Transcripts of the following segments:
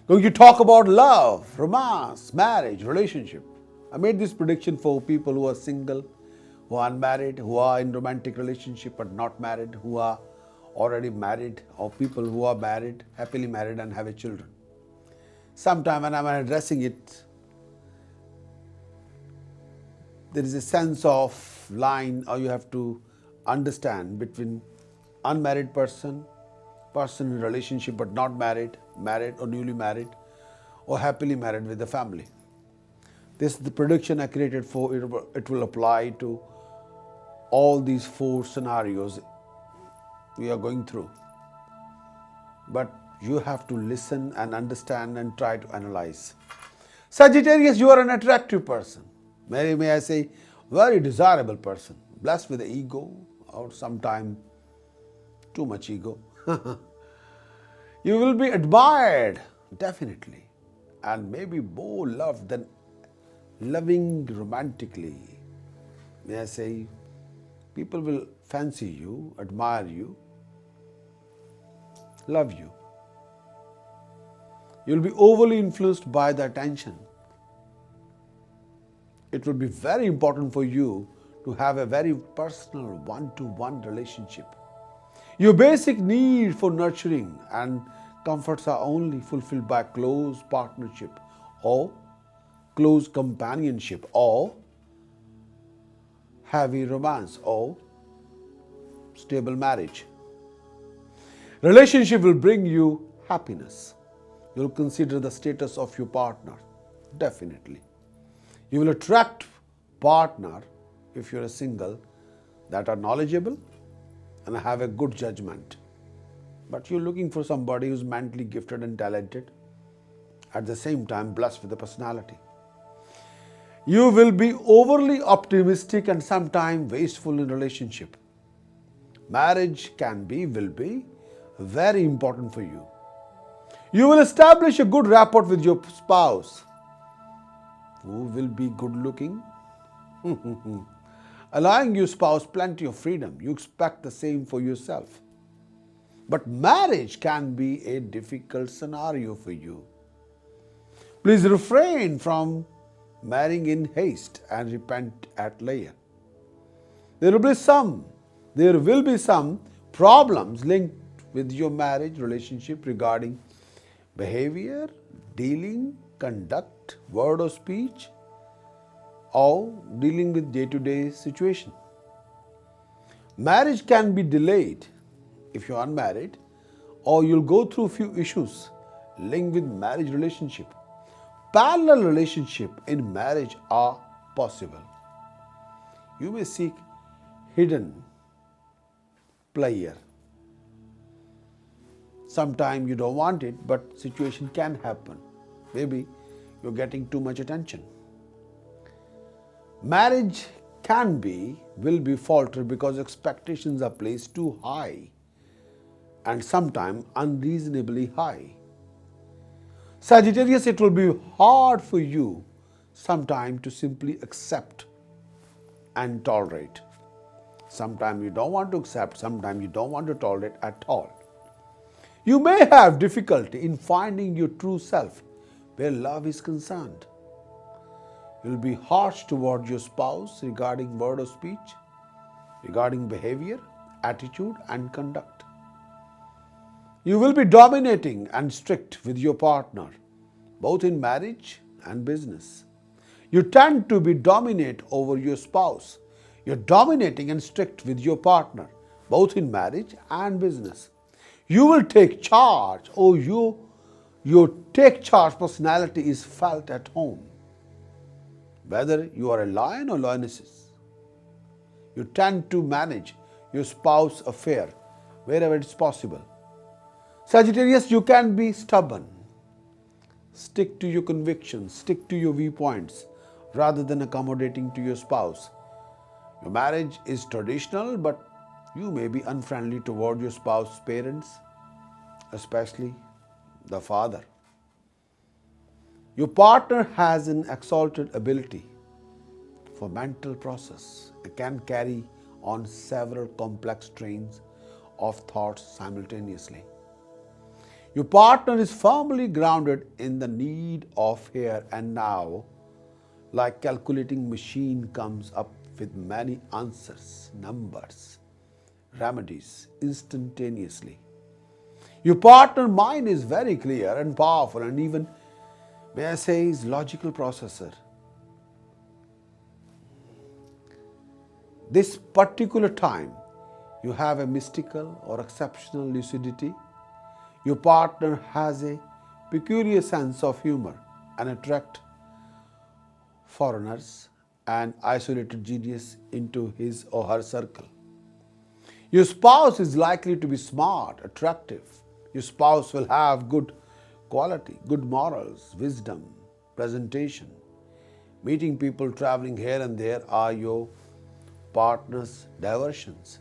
Going to talk about love, romance, marriage, relationship. I made this prediction for people who are single, who are unmarried, who are in romantic relationship but not married, who are already married, or people who are married, happily married and have children. Sometime when I'm addressing it, there is a sense of line, or you have to understand between unmarried person, person in relationship but not married, married or newly married, or happily married with a family. This is the prediction I created for it. It will apply to all these four scenarios we are going through. But you have to listen and understand and try to analyze. Sagittarius, you are an attractive person. May I say, very desirable person. Blessed with the ego, or sometimes too much ego. You will be admired, definitely, and maybe more loved than loving romantically. May I say, people will fancy you, admire you, love you. You'll be overly influenced by the attention. It will be very important for you to have a very personal one-to-one relationship. Your basic need for nurturing and comforts are only fulfilled by close partnership or close companionship or heavy romance or stable marriage. Relationship will bring you happiness. You'll consider the status of your partner, definitely. You will attract partner, if you're a single, that are knowledgeable and have a good judgment. But you're looking for somebody who's mentally gifted and talented, at the same time blessed with a personality. You will be overly optimistic and sometimes wasteful in relationship. Marriage will be very important for you. You will establish a good rapport with your spouse, who will be good looking, allowing your spouse plenty of freedom. You expect the same for yourself. But marriage can be a difficult scenario for you. Please refrain from marrying in haste and repent at later. There will be some problems linked with your marriage relationship regarding behavior, dealing, conduct, word or speech, or dealing with day-to-day situation. Marriage can be delayed if you're unmarried, or you'll go through few issues linked with marriage relationship. Parallel relationship in marriage are possible. You may seek hidden player. Sometimes you don't want it, but situation can happen. Maybe you're getting too much attention. Marriage will be falter because expectations are placed too high and sometimes unreasonably high. Sagittarius, it will be hard for you sometimes to simply accept and tolerate. Sometimes you don't want to accept, sometimes you don't want to tolerate at all. You may have difficulty in finding your true self where love is concerned. You will be harsh toward your spouse regarding word or speech, regarding behavior, attitude and conduct. You will be dominating and strict with your partner, both in marriage and business. You tend to be dominant over your spouse. You're dominating and strict with your partner, both in marriage and business. You will take charge, or your take charge personality is felt at home. Whether you are a lion or lionesses, you tend to manage your spouse's affair wherever it's possible. Sagittarius, you can be stubborn. Stick to your convictions, stick to your viewpoints rather than accommodating to your spouse. Your marriage is traditional, but you may be unfriendly toward your spouse's parents, especially the father. Your partner has an exalted ability for mental process. It can carry on several complex trains of thoughts simultaneously. Your partner is firmly grounded in the need of here and now, like calculating machine comes up with many answers, numbers, remedies instantaneously. Your partner mind is very clear and powerful, and even, may I say, is logical processor. This particular time, you have a mystical or exceptional lucidity. Your partner has a peculiar sense of humor and attract foreigners and isolated genius into his or her circle. Your spouse is likely to be smart, attractive. Your spouse will have good quality, good morals, wisdom, presentation. Meeting people, traveling here and there are your partner's diversions.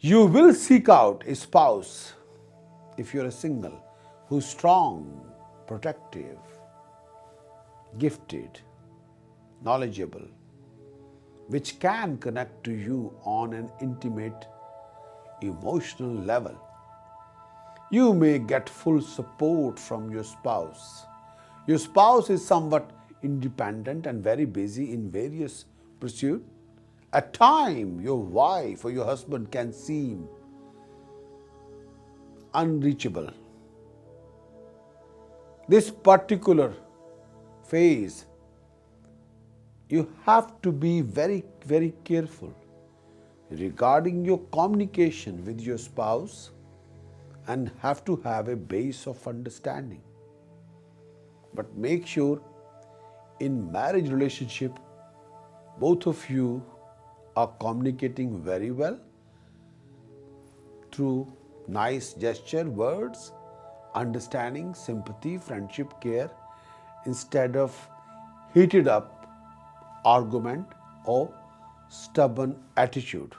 You will seek out a spouse, if you're a single, who's strong, protective, gifted, knowledgeable, which can connect to you on an intimate, emotional level. You may get full support from your spouse. Your spouse is somewhat independent and very busy in various pursuits. At times, your wife or your husband can seem unreachable. This particular phase, you have to be very, very careful regarding your communication with your spouse and have to have a base of understanding. But make sure in marriage relationship, both of you are communicating very well through nice gesture, words, understanding, sympathy, friendship, care, instead of heated up argument or stubborn attitude.